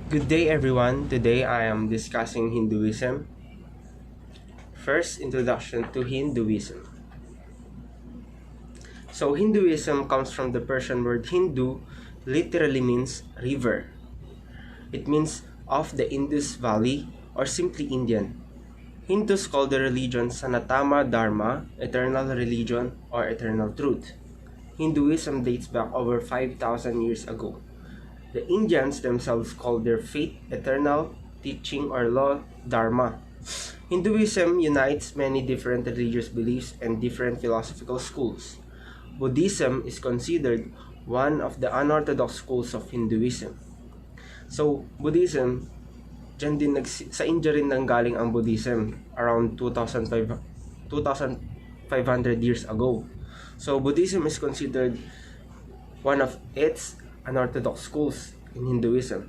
Good day everyone. Today I am discussing Hinduism. First, introduction to Hinduism. So Hinduism comes from the Persian word Hindu, literally means river. It means of the Indus Valley or simply Indian. Hindus call the religion Sanatana Dharma, eternal religion or eternal truth. Hinduism dates back over 5,000 years ago. The Indians themselves call their faith eternal teaching or law Dharma. Hinduism unites many different religious beliefs and different philosophical schools. Buddhism is considered one of the unorthodox schools of Hinduism. So, Buddhism, sa India rin nanggaling ang Buddhism around 2,500 years ago. So, Buddhism is considered one of its unorthodox schools in Hinduism.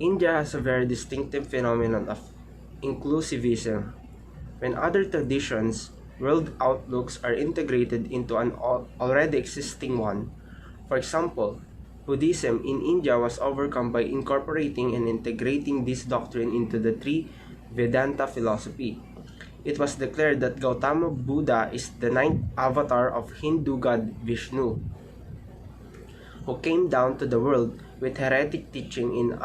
India has a very distinctive phenomenon of inclusivism, when other traditions, world outlooks are integrated into an already existing one. For example, Buddhism in India was overcome by incorporating and integrating this doctrine into the three Vedanta philosophy. It was declared that Gautama Buddha is the ninth avatar of Hindu god Vishnu, who came down to the world with heretic teaching in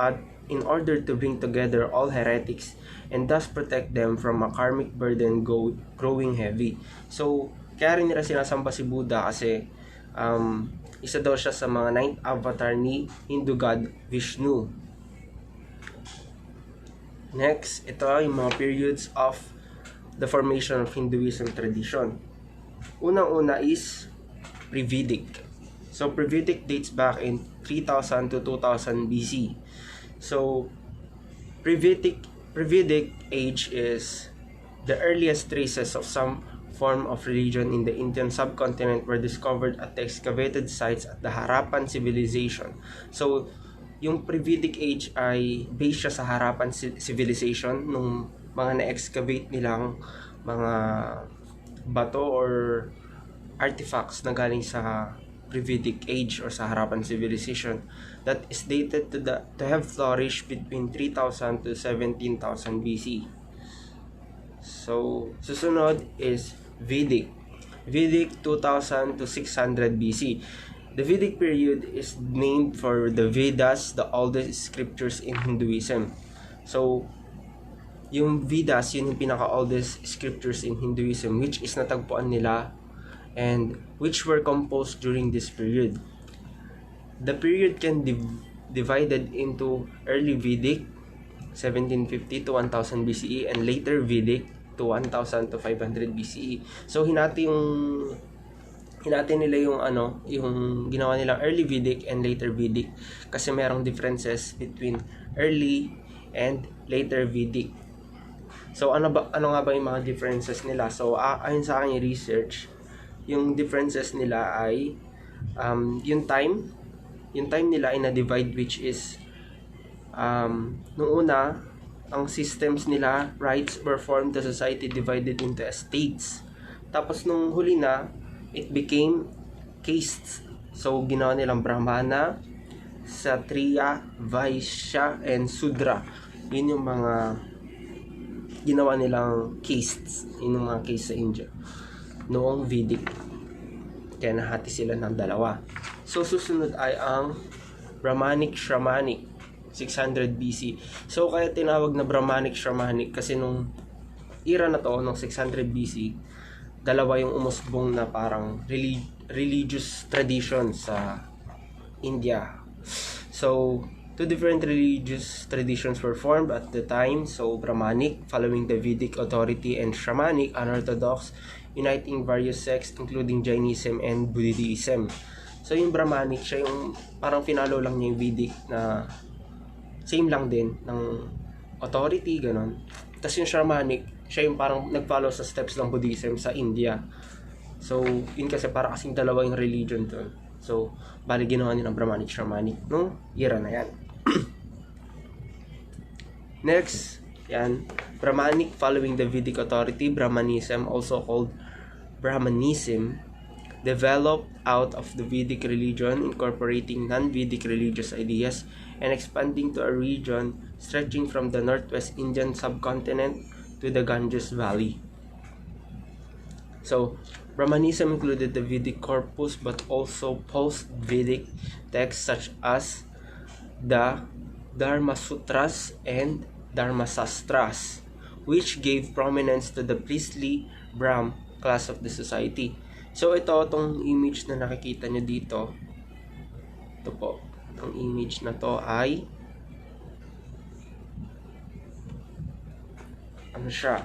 order to bring together all heretics and thus protect them from a karmic burden growing heavy. So, kaya rin nila sinasamba si Buddha kasi isa daw siya sa mga ninth avatar ni Hindu god Vishnu. Next, ito yung mga periods of the formation of Hinduism tradition. Unang-una is Pre-Vedic. So, Pre-Vedic dates back in 3000 to 2000 BC. So, Pre-Vedic age is the earliest traces of some form of religion in the Indian subcontinent were discovered at the excavated sites at the Harappan civilization. So, yung Pre-Vedic age ay based siya sa Harappan civilization nung mga na-excavate nilang mga bato or artifacts na galing sa Pre-Vedic age or sa Harappan civilization that is dated to have flourished between 3000 to 17,000 BC. So, susunod is Vedic. Vedic 2000 to 600 BC. The Vedic period is named for the Vedas, the oldest scriptures in Hinduism. So, yung Vedas, yun yung pinaka-oldest scriptures in Hinduism which is natagpuan nila and which were composed during this period. The period can divided into early Vedic 1750 to 1000 BCE and later Vedic to 1000 to 500 BCE. So hinati nila yung ginawa nilang early Vedic and later Vedic kasi merong differences between early and later Vedic. So ano nga ba yung mga differences nila? So ayon sa aking research, yung differences nila ay yung time nila ay na-divide, which is nung una ang systems nila, rights were formed, the society divided into states. Tapos nung huli na, it became castes. So ginawa nilang Brahmana, Kshatriya, Vaishya, and Sudra. Yun yung mga ginawa nilang castes. Yun yung mga castes sa India noong Vedic. Kaya nahati sila ng dalawa. So susunod ay ang Brahmanic Shramanic 600 BC. So kaya tinawag na Brahmanic Shramanic kasi nung era na to, nung 600 BC, dalawa yung umusbong na parang religious tradition sa India. So two different religious traditions were formed at the time. So Brahmanic, following the Vedic authority, and Shramanic, unorthodox, uniting various sects including Jainism and Buddhism. So yung Brahmanic, siya yung parang finalo lang niya yung Vedic na same lang din ng authority, ganon. Tapos yung Shramanic, siya yung parang nag-follow sa steps ng Buddhism sa India. So yun kasi para kasing dalawa yung religion doon. So bali ginawa niya ng Brahmanic Shramanic nung era na yan. Next, yan, Brahmanic, following the Vedic authority. Brahmanism, also called Brahmanism, developed out of the Vedic religion, incorporating non-Vedic religious ideas and expanding to a region stretching from the northwest Indian subcontinent to the Ganges Valley. So, Brahmanism included the Vedic corpus but also post-Vedic texts such as the Dharma Sutras and Dharma Sastras, which gave prominence to the priestly Brahm class of the society. So itong image na nakikita nyo dito, ito po, ang image na to ay ano siya,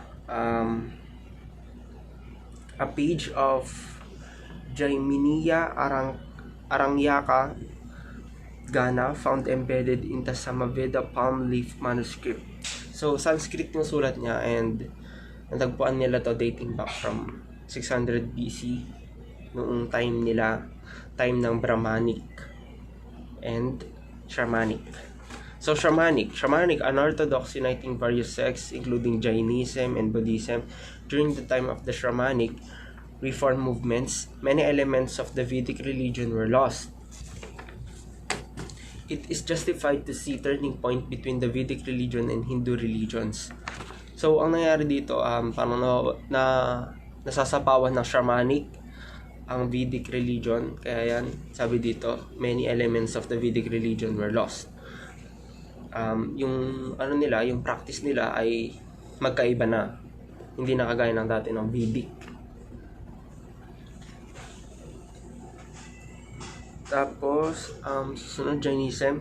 a page of Jaiminiya Arangyaka Gana found embedded in the Samaveda palm leaf manuscript. So Sanskrit yung sulat niya, and natagpuan nila to dating back from 600 BC, noong time ng Brahmanic and Shamanic. So Shamanic, an orthodox uniting various sects including Jainism and Buddhism. During the time of the Shamanic reform movements, many elements of the Vedic religion were lost. It is justified to see turning point between the Vedic religion and Hindu religions. So, ang nangyari dito, parang nasasapawan ng Shamanic ang Vedic religion. Kaya yan, sabi dito, many elements of the Vedic religion were lost. Yung practice nila ay magkaiba na. Hindi na kagaya ng dati ng Vedic. Tapos, susunod, Jainism.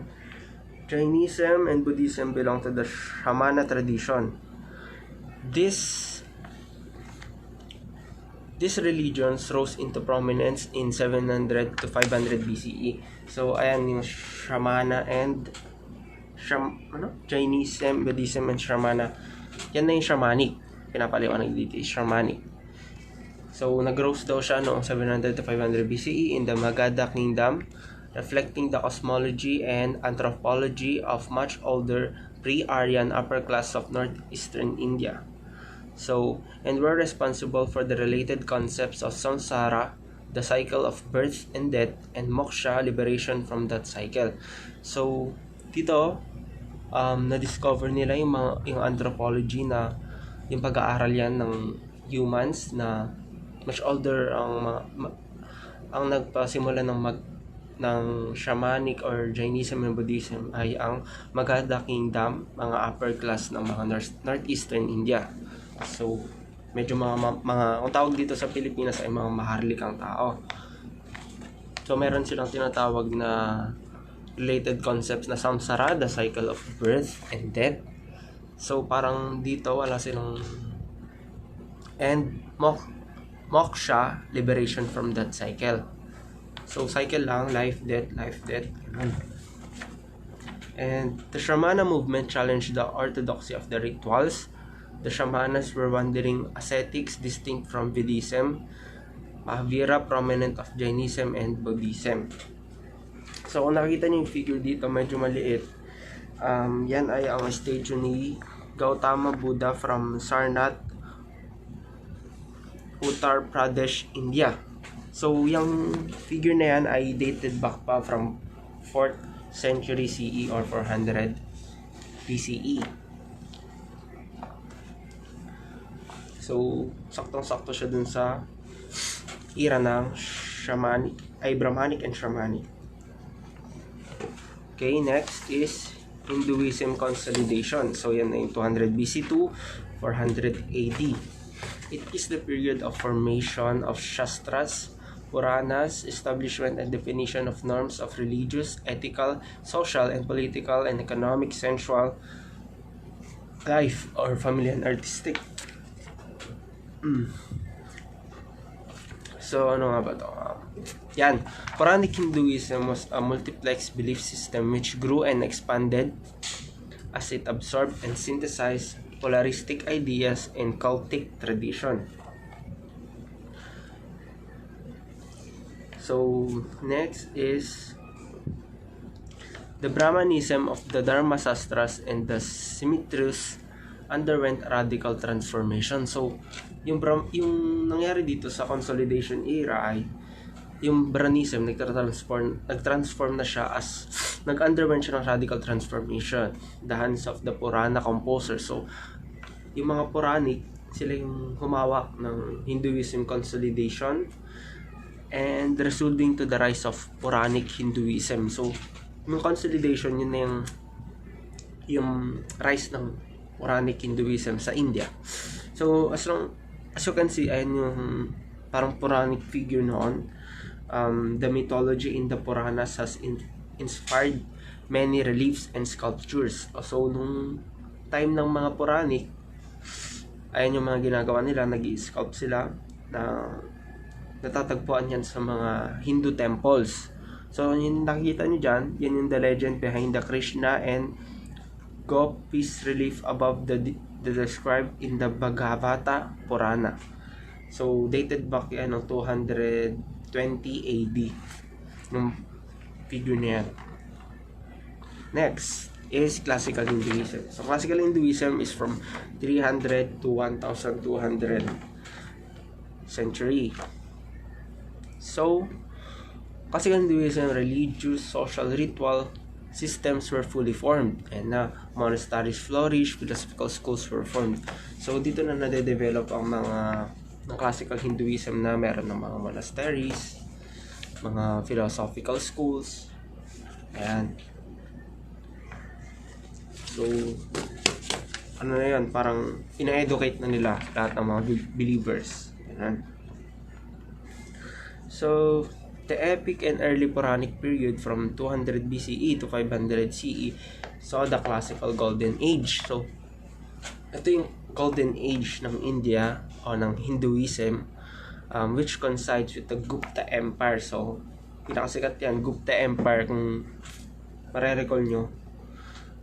Jainism and Buddhism belong to the Shramana tradition. These religions rose into prominence in 700 to 500 BCE. So, ayan yung Shramana and Jainism, Buddhism, and Shramana. Yan na yung Shamanic. Pinapaliwanag dito is Shamanic. So, nag-rose daw siya noong 700 to 500 BCE in the Magadha Kingdom, reflecting the cosmology and anthropology of much older pre-Aryan upper class of northeastern India. So, and were responsible for the related concepts of samsara, the cycle of birth and death, and moksha, liberation from that cycle. So, dito, na-discover nila yung anthropology, na yung pag-aaral yan ng humans na much older ang nagpasimula ng Shamanic or Jainism and Buddhism ay ang Magadha Kingdom, mga upper class ng mga northeastern India. So, medyo mga ang tawag dito sa Pilipinas ay mga maharlikang tao. So, meron silang tinatawag na related concepts na samsara, the cycle of birth and death. So, parang dito wala silang, and moksha, liberation from that cycle. So, cycle lang, life, death. And the Shramana movement challenged the orthodoxy of the rituals. The Shamanas were wandering ascetics distinct from Vedism, Mahavira, prominent of Jainism and Buddhism. So, kung nakikita niyo yung figure dito, medyo maliit. Yan ay ang statue ni Gautama Buddha from Sarnath, Uttar Pradesh, India. So, yung figure na yan ay dated back pa from 4th century CE or 400 BCE. So, saktong-sakto siya dun sa era ng Brahmanic and Shamanic. Okay, next is Hinduism consolidation. So, yan ay 200 BC to 400 AD. It is the period of formation of Shastras, Puranas, establishment and definition of norms of religious, ethical, social, and political, and economic, sensual life, or family and artistic. So, ano nga ba ito? Yan. Puranic Hinduism was a multiplex belief system which grew and expanded as it absorbed and synthesized polaristic ideas and cultic tradition. So, next is the Brahmanism of the Dharma Sastras and the Simitrus underwent radical transformation. So, yung nangyari dito sa consolidation era ay yung Brahmanism nag-transform na siya as nag-underwent siya ng radical transformation, the hands of the Purana composer. So yung mga Puranic, sila yung humawak ng Hinduism consolidation and resulting to the rise of Puranic Hinduism. So yung consolidation, yun na yung rise ng Puranic Hinduism sa India. So as you can see, ayan yung parang Puranic figure noon. The mythology in the Puranas has inspired many reliefs and sculptures. So nung time ng mga Puranic, ayan yung mga ginagawa nila, nag-i-sculpt sila na natatagpuan yan sa mga Hindu temples. So yung nakikita nyo dyan, yan yung the legend behind the Krishna and Gopis relief above the described in the Bhagavata Purana. So dated back yan ng 220 AD yung figure na yan. Next is classical Hinduism. So classical Hinduism is from 300 to 1200 century. So classical Hinduism, religious, social, ritual systems were fully formed, and monasteries flourished, philosophical schools were formed. So dito na nade-develop ang mga ng classical Hinduism, na meron ng mga monasteries, mga philosophical schools. Ayan. So ano na yan, parang ina-educate na nila lahat ng mga believers. Ayan. So the epic and early Puranic period from 200 BCE to 500 CE saw the classical golden age. So ito yung golden age ng India o ng Hinduism, which coincides with the Gupta Empire. So pinakasikat yan, Gupta Empire. Kung marirecall nyo,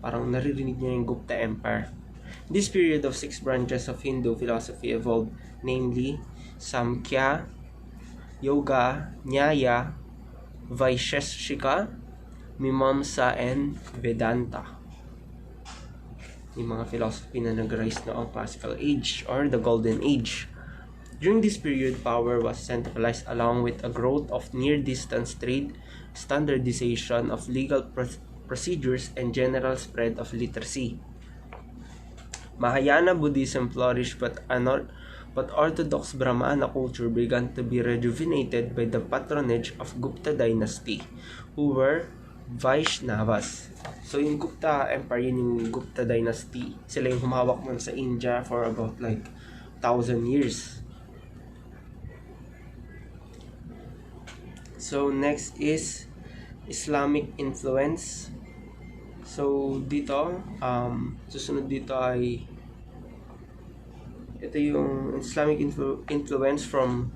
parang naririnig nyo yung Gupta Empire. This period of 6 branches of Hindu philosophy evolved, namely Samkhya, Yoga, Nyaya, Vaisheshika, Mimamsa, and Vedanta. Yung mga philosophy na nag-rise noong classical age or the golden age. During this period, power was centralized along with a growth of near-distance trade, standardization of legal procedures, and general spread of literacy. Mahayana Buddhism flourished, but Orthodox Brahmana culture began to be rejuvenated by the patronage of Gupta dynasty, who were Vaishnavas. So yung Gupta Empire, yun yung Gupta dynasty. Sila yung humawak man sa India for about like 1,000 years. So next is Islamic influence. So dito, susunod dito ay ito yung Islamic influence from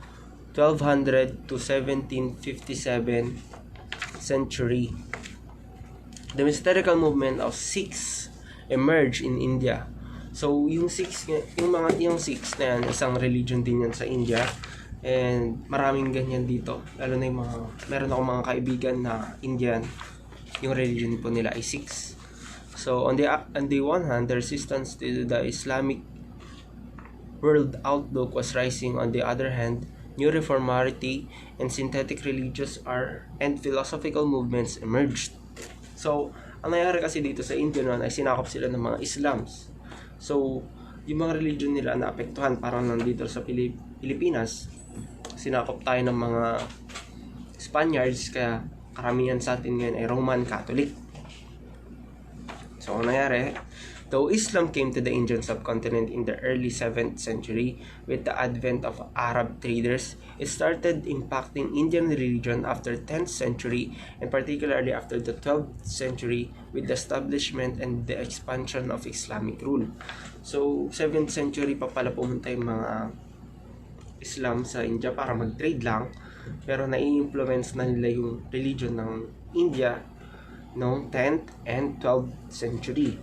1200 to 1757 century. The mystical movement of Sikhs emerged in India. So yung Sikhs na yan, isang religion din yan sa India, and maraming ganyan dito. Lalo na yung meron akong mga kaibigan na Indian, yung religion po nila ay Sikhs. So on the one hand, the resistance to the Islamic world outlook was rising. On the other hand, new reformarity and synthetic religious and philosophical movements emerged. So, ang nangyari kasi dito sa India noon ay sinakop sila ng mga Islams. So, yung mga religion nila naapektuhan, parang nandito sa Pilipinas, sinakop tayo ng mga Spaniards, kaya karamihan sa atin ngayon ay Roman Catholic. So, ang nangyari, though Islam came to the Indian subcontinent in the early 7th century with the advent of Arab traders, it started impacting Indian religion after 10th century, and particularly after the 12th century with the establishment and the expansion of Islamic rule. So 7th century pa pala pumunta yung mga Islam sa India para mag-trade lang, pero nai-influence na nila yung religion ng India noong 10th and 12th century.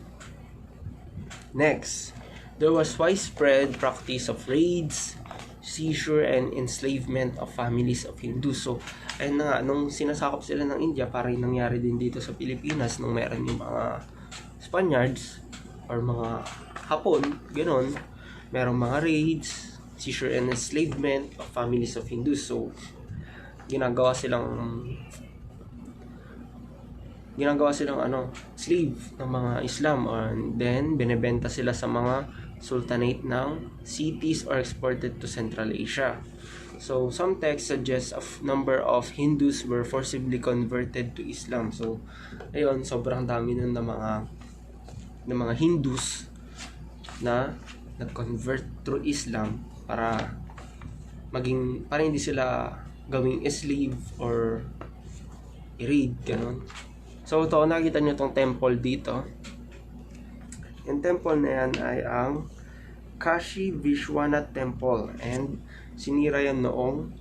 Next, there was widespread practice of raids, seizure, and enslavement of families of Hindus. So, ayun na nga, nung sinasakop sila ng India, parang nangyari din dito sa Pilipinas nung meron yung mga Spaniards or mga Hapon, gano'n. Merong mga raids, seizure and enslavement of families of Hindus. So, ginagawa silang slave ng mga Islam, and then binebenta sila sa mga sultanate ng cities or exported to Central Asia. So some texts suggest a number of Hindus were forcibly converted to Islam. So ayun, sobrang dami nun ng mga Hindus na nag-convert through Islam para hindi sila gawing slave or i-raid, ganun. So ito, nakita nyo itong temple dito. Yung temple na yan ay ang Kashi Vishwanath Temple, and sinira yan noong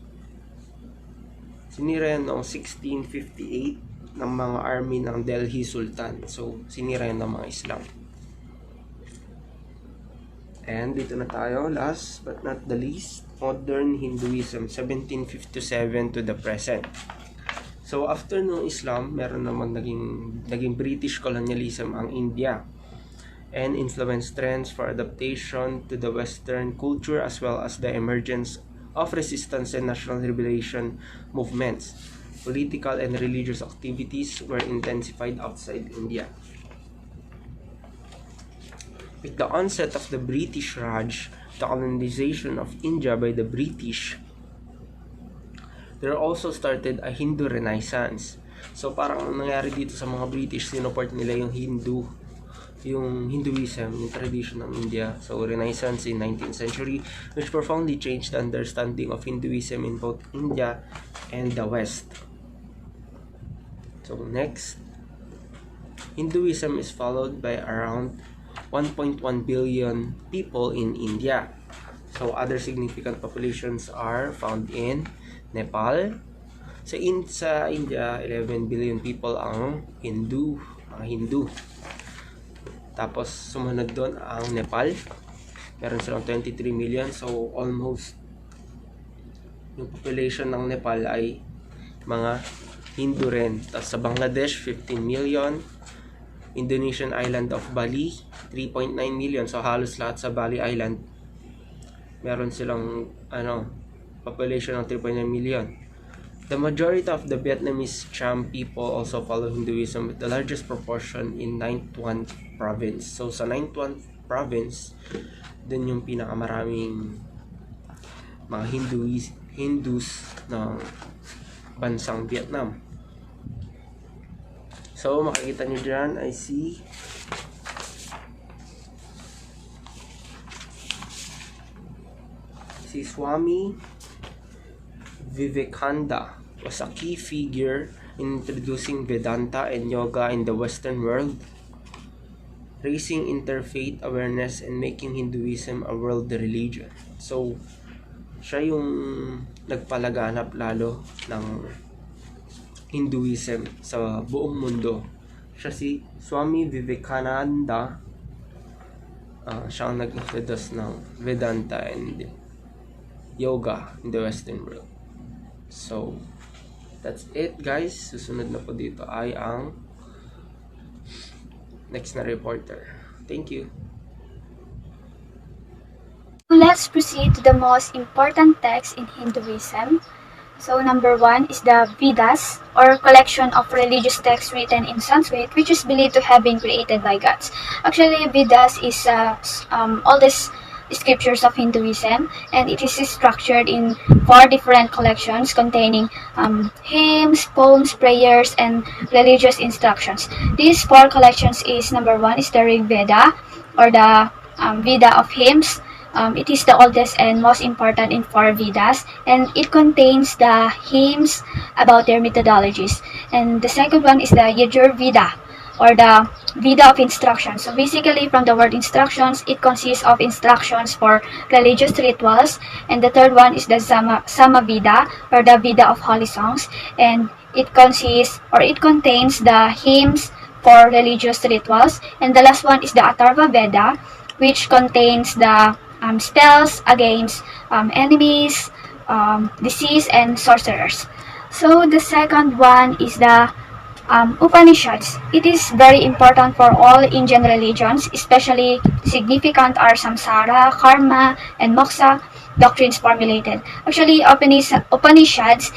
1658 ng mga army ng Delhi Sultan. So sinira yan ng mga Islam. And dito na tayo, last but not the least, modern Hinduism, 1757 to the present. So after ng Islam, meron naman naging British colonialism ang India, and influenced trends for adaptation to the Western culture, as well as the emergence of resistance and national liberation movements. Political and religious activities were intensified outside India. With the onset of the British Raj, the colonization of India by the British, there also started a Hindu Renaissance. So parang nangyari dito sa mga British, sinuport nila yung Hinduism, yung tradition ng India. So Renaissance in 19th century, which profoundly changed the understanding of Hinduism in both India and the West. So next, Hinduism is followed by around 1.1 billion people in India. So other significant populations are found in Nepal. Sa India, 11 billion people ang Hindu. Tapos sumunod doon ang Nepal. Meron silang 23 million. So almost yung population ng Nepal ay mga Hindu rin. Tapos sa Bangladesh, 15 million. Indonesian island of Bali, 3.9 million. So halos lahat sa Bali Island meron silang population ng 3.9 million. The majority of the Vietnamese Cham people also follow Hinduism, with the largest proportion in 9th One province. So sa 9th One province, dun yung pinakamaraming mga Hindus ng bansang Vietnam. So makikita nyo dyan, I see si Swami Vivekananda was a key figure in introducing Vedanta and yoga in the Western world, raising interfaith awareness and making Hinduism a world religion. So, siya yung nagpalaganap lalo ng Hinduism sa buong mundo. Siya si Swami Vivekananda. Siya ang nag-introduce ng Vedanta and yoga in the Western world. So, that's it guys. Susunod na po dito ay ang next na reporter. Thank you. Let's proceed to the most important text in Hinduism. So number 1 is the Vedas, or collection of religious texts written in Sanskrit, which is believed to have been created by gods. Actually, Vedas is oldest scriptures of Hinduism, and it is structured in 4 different collections containing hymns, poems, prayers, and religious instructions. These 4 collections is, number 1 is the Rig Veda, or the Veda of hymns. It is the oldest and most important in 4 Vedas, and it contains the hymns about their methodologies. And the second one is the Yajur Veda, or the Veda of instructions. So basically, from the word instructions, it consists of instructions for religious rituals. And the third one is the Sama Veda, or the Veda of holy songs, and it contains the hymns for religious rituals. And the last one is the Atharva Veda, which contains the spells against enemies, disease, and sorcerers. So the second one is the Upanishads. It is very important for all Indian religions, especially significant are samsara, karma, and moksha doctrines formulated. Actually, Upanishads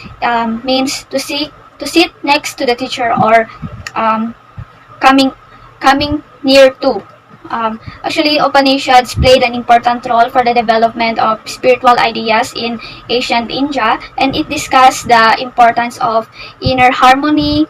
means to sit next to the teacher or um, coming coming near to. Actually, Upanishads played an important role for the development of spiritual ideas in ancient India, and it discussed the importance of inner harmony,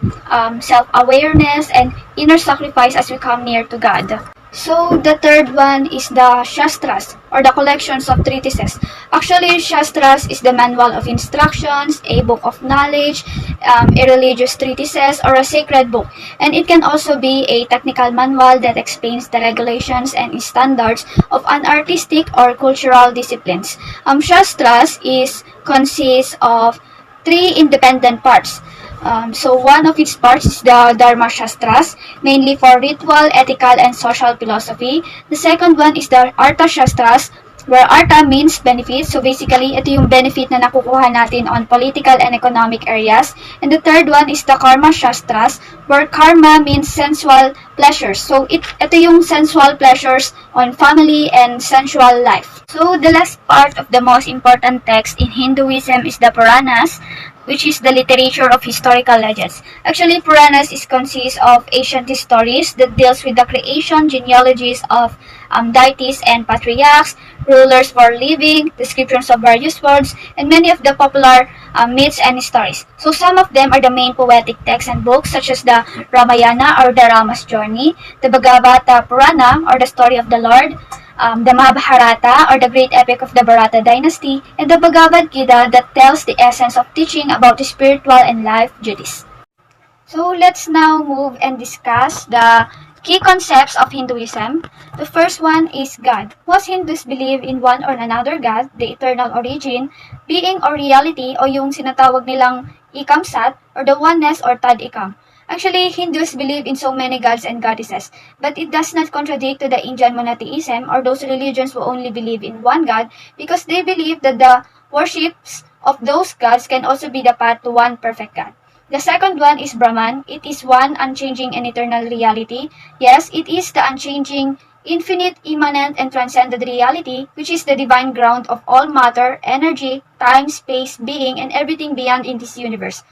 self-awareness, and inner sacrifice as we come near to God. So, the third one is the Shastras, or the collections of treatises. Actually, Shastras is the manual of instructions, a book of knowledge, a religious treatises, or a sacred book. And it can also be a technical manual that explains the regulations and standards of an artistic or cultural disciplines. Shastras consists of three independent parts. So one of its parts is the Dharma Shastras, mainly for ritual, ethical, and social philosophy. The second one is the Artha Shastras, where Artha means benefit. So basically, ito yung benefit na nakukuha natin on political and economic areas. And the third one is the Karma Shastras, where karma means sensual pleasures. So ito yung sensual pleasures on family and sensual life. So the last part of the most important text in Hinduism is the Puranas, which is the literature of historical legends. Actually, Puranas consists of ancient stories that deals with the creation, genealogies of deities and patriarchs, rulers for living, descriptions of various worlds, and many of the popular myths and stories. So some of them are the main poetic texts and books such as the Ramayana or the Rama's Journey, the Bhagavata Purana or the story of the Lord, the Mahabharata or the great epic of the Bharata dynasty, and the Bhagavad Gita that tells the essence of teaching about the spiritual and life duties. So let's now move and discuss the key concepts of Hinduism. The first one is God. Most Hindus believe in one or another God, the eternal origin, being or reality o yung sinatawag nilang Ikamsat or the oneness or Tad Ikam. Actually, Hindus believe in so many gods and goddesses, but it does not contradict to the Indian monotheism or those religions who only believe in one God because they believe that the worships of those gods can also be the path to one perfect God. The second one is Brahman. It is one unchanging and eternal reality. Yes, it is the unchanging, infinite, immanent, and transcendent reality, which is the divine ground of all matter, energy, time, space, being, and everything beyond in this universe.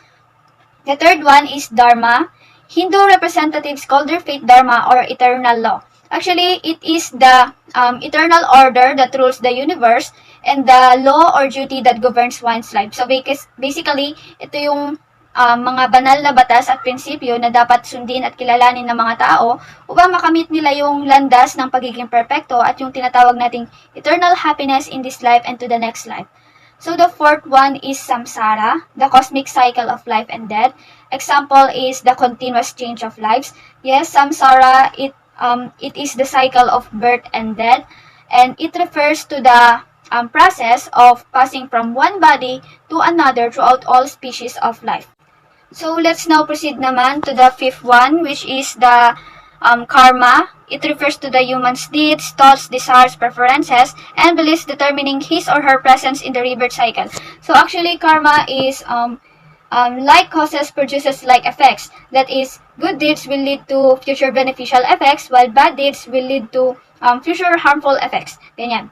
The third one is Dharma. Hindu representatives call their faith Dharma or eternal law. Actually, it is the eternal order that rules the universe and the law or duty that governs one's life. So basically, ito yung mga banal na batas at prinsipyo na dapat sundin at kilalanin ng mga tao upang makamit nila yung landas ng pagiging perpekto at yung tinatawag nating eternal happiness in this life and to the next life. So the fourth one is samsara, the cosmic cycle of life and death. Example is the continuous change of lives. Yes, samsara, it is the cycle of birth and death, and it refers to the process of passing from one body to another throughout all species of life. So let's now proceed naman to the fifth one, which is the karma. It refers to the human's deeds, thoughts, desires, preferences, and beliefs determining his or her presence in the rebirth cycle. So actually, karma is like causes produces like effects. That is, good deeds will lead to future beneficial effects, while bad deeds will lead to future harmful effects. Ganyan.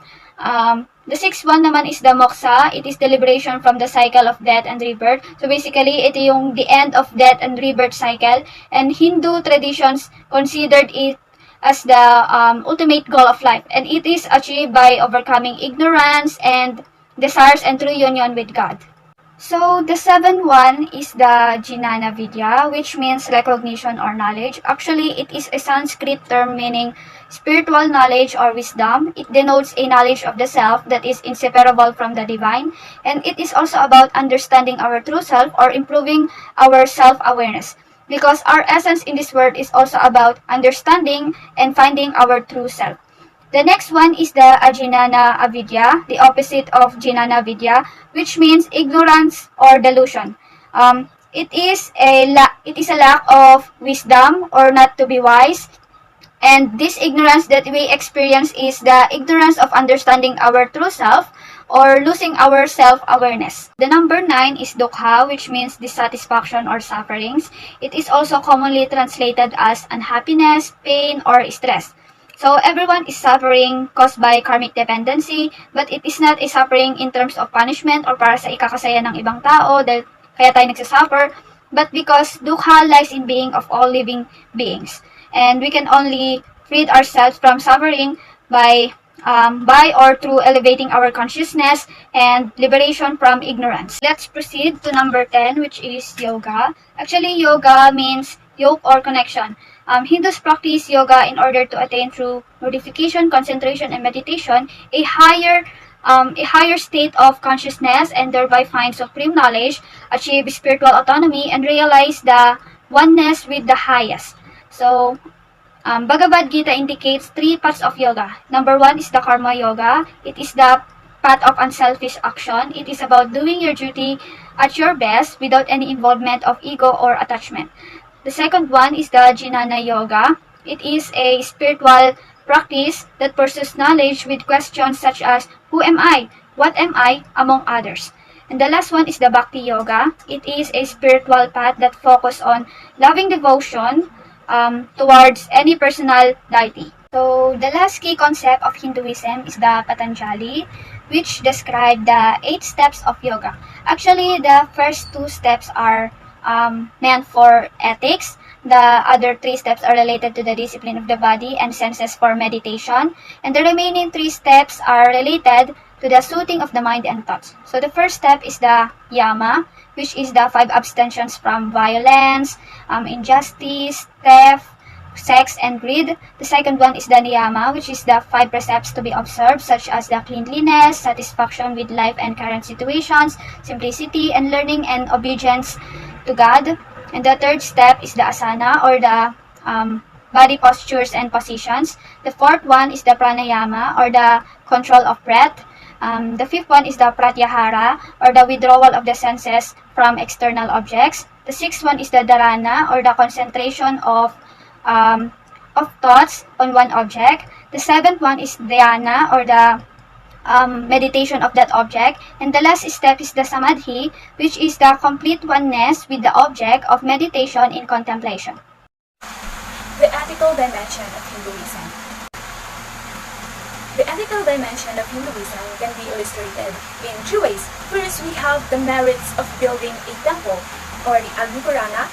The sixth one naman is the moksha. It is the liberation from the cycle of death and rebirth. So basically, ito yung the end of death and rebirth cycle. And Hindu traditions considered it as the ultimate goal of life. And it is achieved by overcoming ignorance and desires and true union with God. So, the seventh one is the Jnana Vidya, which means recognition or knowledge. Actually, it is a Sanskrit term meaning spiritual knowledge or wisdom. It denotes a knowledge of the self that is inseparable from the divine. And it is also about understanding our true self or improving our self-awareness. Because our essence in this world is also about understanding and finding our true self. The next one is the Ajnana Avidya, the opposite of Jnana Vidya, which means ignorance or delusion. It is a lack of wisdom or not to be wise. And this ignorance that we experience is the ignorance of understanding our true self or losing our self-awareness. The number 9 is dukha, which means dissatisfaction or sufferings. It is also commonly translated as unhappiness, pain, or stress. So everyone is suffering caused by karmic dependency, but it is not a suffering in terms of punishment or para sa ikakasaya ng ibang tao dahil kaya tayo nagsasuffer, but because dukha lies in being of all living beings. And we can only freed ourselves from suffering by or through elevating our consciousness and liberation from ignorance. Let's proceed to number 10, which is yoga. Actually, yoga means yoke or connection. Hindus practice yoga in order to attain through purification, concentration, and meditation a higher state of consciousness and thereby find supreme knowledge, achieve spiritual autonomy, and realize the oneness with the highest. So, Bhagavad Gita indicates 3 paths of yoga. Number 1 is the karma yoga. It is the path of unselfish action. It is about doing your duty at your best without any involvement of ego or attachment. The second one is the Jnana yoga. It is a spiritual practice that pursues knowledge with questions such as, who am I? What am I? Among others. And the last one is the Bhakti yoga. It is a spiritual path that focuses on loving devotion towards any personal deity. So, the last key concept of Hinduism is the Patanjali, which describe the 8 steps of yoga. Actually, the first 2 steps are meant for ethics. The other 3 steps are related to the discipline of the body and senses for meditation. And the remaining 3 steps are related to the soothing of the mind and thoughts. So the first step is the yama, which is the 5 abstentions from violence, injustice, theft, sex, and greed. The second one is the niyama, which is the 5 precepts to be observed, such as the cleanliness, satisfaction with life and current situations, simplicity, and learning and obedience to God. And the third step is the asana, or the body postures and positions. The fourth one is the pranayama, or the control of breath. The fifth one is the pratyahara, or the withdrawal of the senses from external objects. The sixth one is the dharana, or the concentration of thoughts on one object. The seventh one is dhyana, or the meditation of that object. And the last step is the samadhi, which is the complete oneness with the object of meditation in contemplation. The ethical dimension of Hinduism. The ethical dimension of Hinduism can be illustrated in 2 ways. First, we have the merits of building a temple, or the Agni Purana.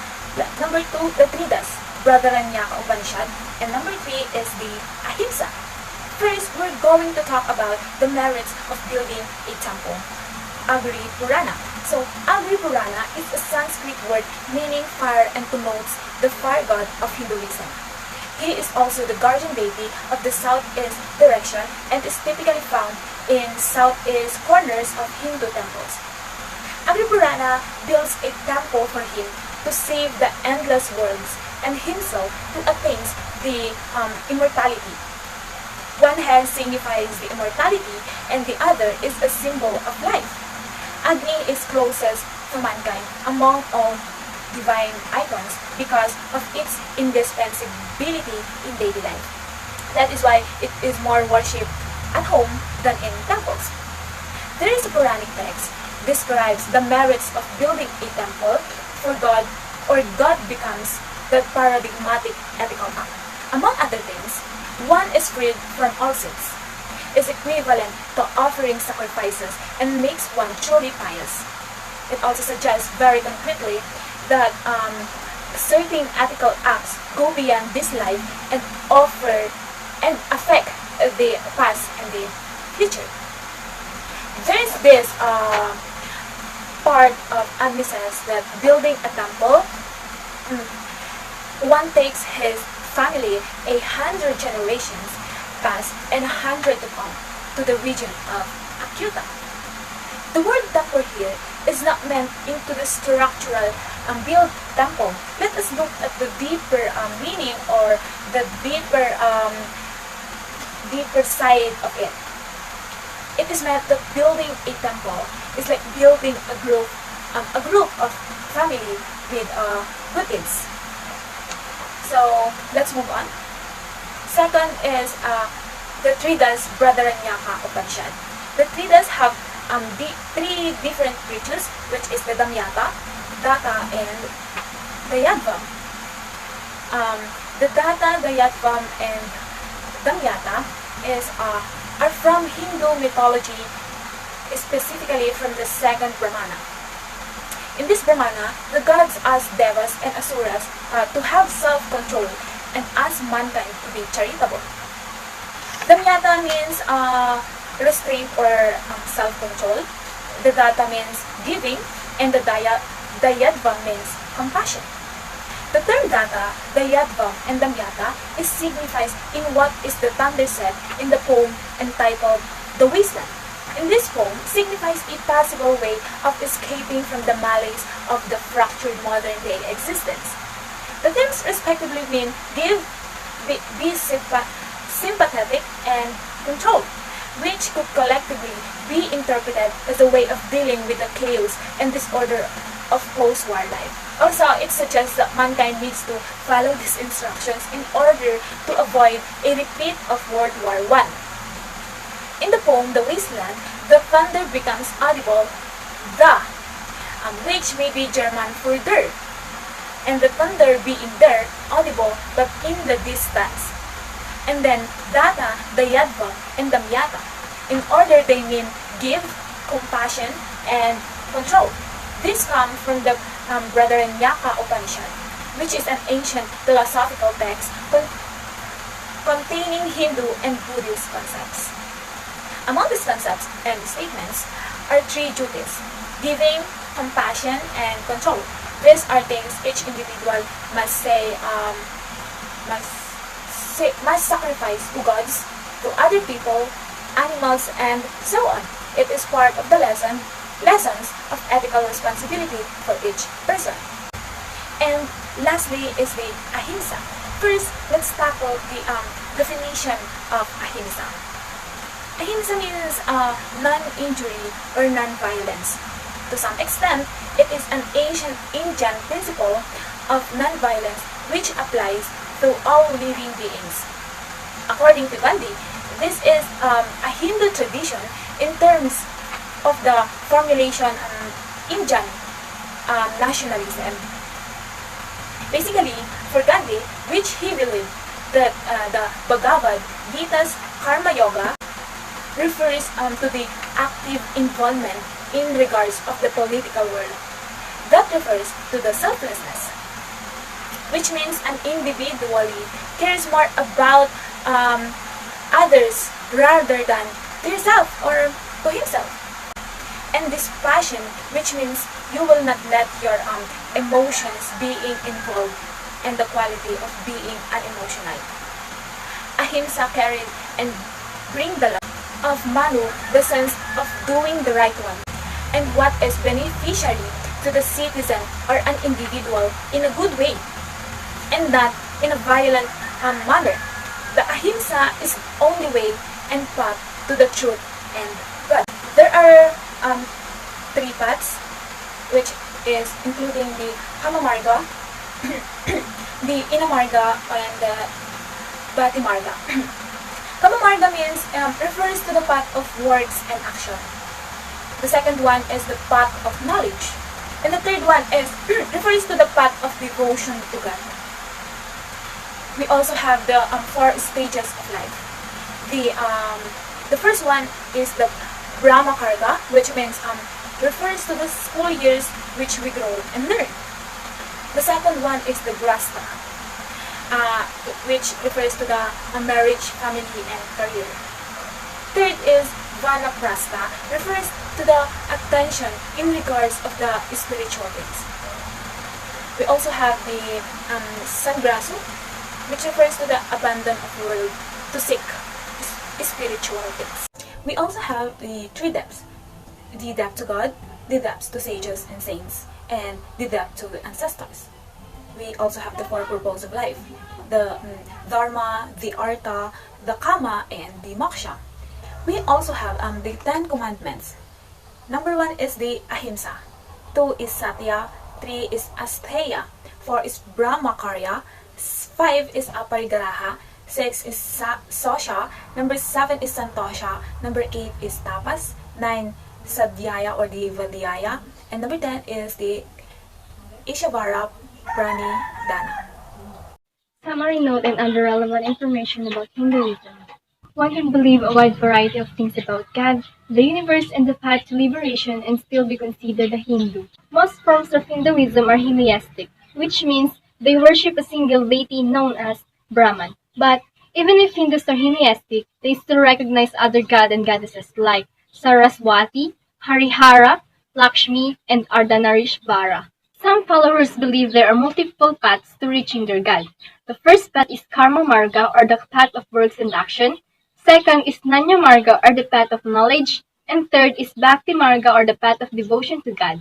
Number 2, the Tridas, Bradaranyaka Upanishad. And number 3 is the Ahimsa. First, we're going to talk about the merits of building a temple. Agni Purana. So, Agni Purana is a Sanskrit word meaning fire and connotes the fire god of Hinduism. He is also the guardian deity of the southeast direction and is typically found in southeast corners of Hindu temples. Agni Purana builds a temple for him to save the endless worlds and himself to attain the immortality. One hand signifies the immortality and the other is a symbol of life. Agni is closest to mankind among all divine icons because of its indispensability in daily life. That is why it is more worshipped at home than in temples. There is a Puranic text describes the merits of building a temple for God, or God becomes the paradigmatic ethical act. Among other things, one is freed from all sins, is equivalent to offering sacrifices, and makes one truly pious. It also suggests very concretely that certain ethical acts go beyond this life and offer and affect the past and the future. There is this part of Agni says that building a temple, one takes his family 100 generations past and 100 to come to the region of Akyuta. The word temple here is not meant into the structural build temple. Let us look at the deeper meaning, or the deeper side of it. It is meant that building a temple is like building a group of family with good deeds. So let's move on. Second is the Tridas Bradaranyaka Upanishad. The Tridas have three different creatures, which is the Damyata, Data, and Dayadvam. The Data, Dayadvam, and Damyata are from Hindu mythology, specifically from the second Brahmana. In this Brahmana, the gods ask Devas and Asuras to have self-control and ask mankind to be charitable. Damyata means restraint or self-control. The Data means giving, and the Dayadvam means compassion. The term Data, Dayadvam, and Damyata is signified in what is the thunder set in the poem entitled The Wasteland. In this poem signifies a possible way of escaping from the malaise of the fractured modern-day existence. The terms respectively mean give, be sympathetic, and control, which could collectively be interpreted as a way of dealing with the chaos and disorder of post-war life. Also, it suggests that mankind needs to follow these instructions in order to avoid a repeat of World War I. In the poem The Wasteland, the thunder becomes audible, the, which may be German for der, and the thunder being there, audible but in the distance. And then Data, Dayadva, and Damyata. In order they mean give, compassion, and control. This comes from the Bradharanyaka Upanishad, which is an ancient philosophical text containing Hindu and Buddhist concepts. Among these concepts and statements are three duties: giving, compassion, and control. These are things each individual must sacrifice to gods, to other people, animals, and so on. It is part of the lessons of ethical responsibility for each person. And lastly is the ahimsa. First, let's tackle the definition of ahimsa. Ahimsa means non-injury or non-violence. To some extent, it is an ancient Indian principle of non-violence which applies to all living beings. According to Gandhi, this is a Hindu tradition in terms of the formulation Indian nationalism. Basically, for Gandhi, which he believed that the Bhagavad Gita's Karma Yoga refers to the active involvement in regards of the political world. That refers to the selflessness, which means an individually cares more about others rather than to yourself or to himself. And this passion, which means you will not let your emotions being involved and the quality of being unemotional. Ahimsa carried and bring the love of Manu, the sense of doing the right one, and what is beneficiary to the citizen or an individual in a good way, and not in a violent manner. The ahimsa is only way and path to the truth and God. There are three paths, which is including the Kamamarga, the Inamarga, and the Bhaktimarga. Kamamarga means refers to the path of words and action. The second one is the path of knowledge, and the third one is refers to the path of devotion to God. We also have the 4 stages of life. The first one is the Brahmakarga, which means refers to the school years which we grow and learn. The second one is the Grasta, which refers to the marriage, family, and career. Third is Vanaprastha, refers to the attention in regards of the spiritual things. We also have the Sangrasu, which refers to the abandon of the world to seek spiritual things. We also have the 3 depths: the depth to God, the depths to sages and saints, and the depth to the ancestors. We also have the 4 purposes of life: the Dharma, the Artha, the Kama, and the Moksha. We also have the 10 commandments. Number 1 is the Ahimsa, 2 is Satya, 3 is Asteya, 4 is Brahmakarya, 5 is Aparigraha, 6 is Sosha, number 7 is Santosha, number 8 is Tapas, 9 Sadhyaya or the Vadhyaya, and number 10 is the Ishavara Prani Dana. Summary note and other relevant information about Hinduism. One can believe a wide variety of things about God, the universe, and the path to liberation and still be considered a Hindu. Most forms of Hinduism are heliastic, which means they worship a single deity known as Brahman. But even if Hindus are heliastic, they still recognize other god and goddesses like Saraswati, Harihara, Lakshmi, and Ardhanarishvara. Some followers believe there are multiple paths to reaching their God. The first path is Karma Marga or the path of works and action. Second is Nanya Marga or the path of knowledge. And third is Bhakti Marga or the path of devotion to God.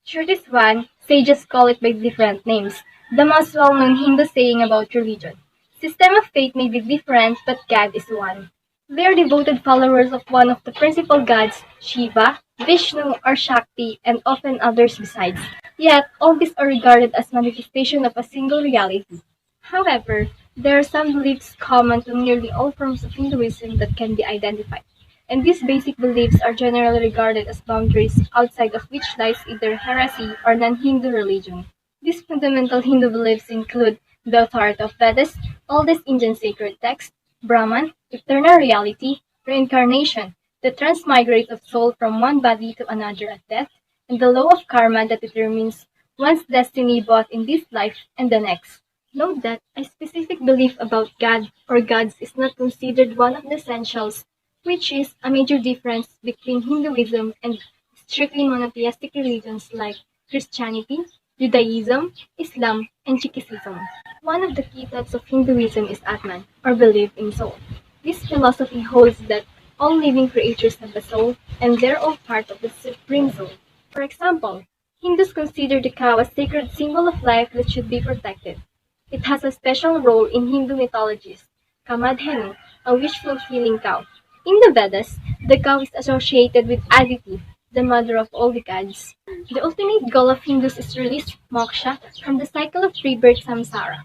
Through this one, sages call it by different names. The most well-known Hindu saying about religion. System of faith may be different, but God is one. They are devoted followers of one of the principal gods, Shiva, Vishnu, or Shakti, and often others besides. Yet, all these are regarded as manifestation of a single reality. However, there are some beliefs common to nearly all forms of Hinduism that can be identified, and these basic beliefs are generally regarded as boundaries outside of which lies either heresy or non-Hindu religion. These fundamental Hindu beliefs include the authority of Vedas, oldest Indian sacred text, Brahman, eternal reality, reincarnation, the transmigrate of soul from one body to another at death, and the law of karma that determines one's destiny both in this life and the next. Note that a specific belief about God or gods is not considered one of the essentials, which is a major difference between Hinduism and strictly monotheistic religions like Christianity, Judaism, Islam, and Sikhism. One of the key thoughts of Hinduism is Atman, or belief in soul. This philosophy holds that all living creatures have a soul, and they're all part of the Supreme Soul. For example, Hindus consider the cow a sacred symbol of life that should be protected. It has a special role in Hindu mythologies, Kamadhenu, a wish-fulfilling cow. In the Vedas, the cow is associated with Aditi, the mother of all the gods. The ultimate goal of Hindus is to release moksha from the cycle of rebirth samsara.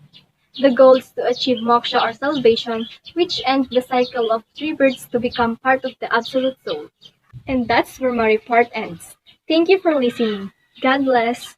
The goal is to achieve moksha or salvation, which ends the cycle of rebirths to become part of the Absolute Soul. And that's where my report ends. Thank you for listening. God bless.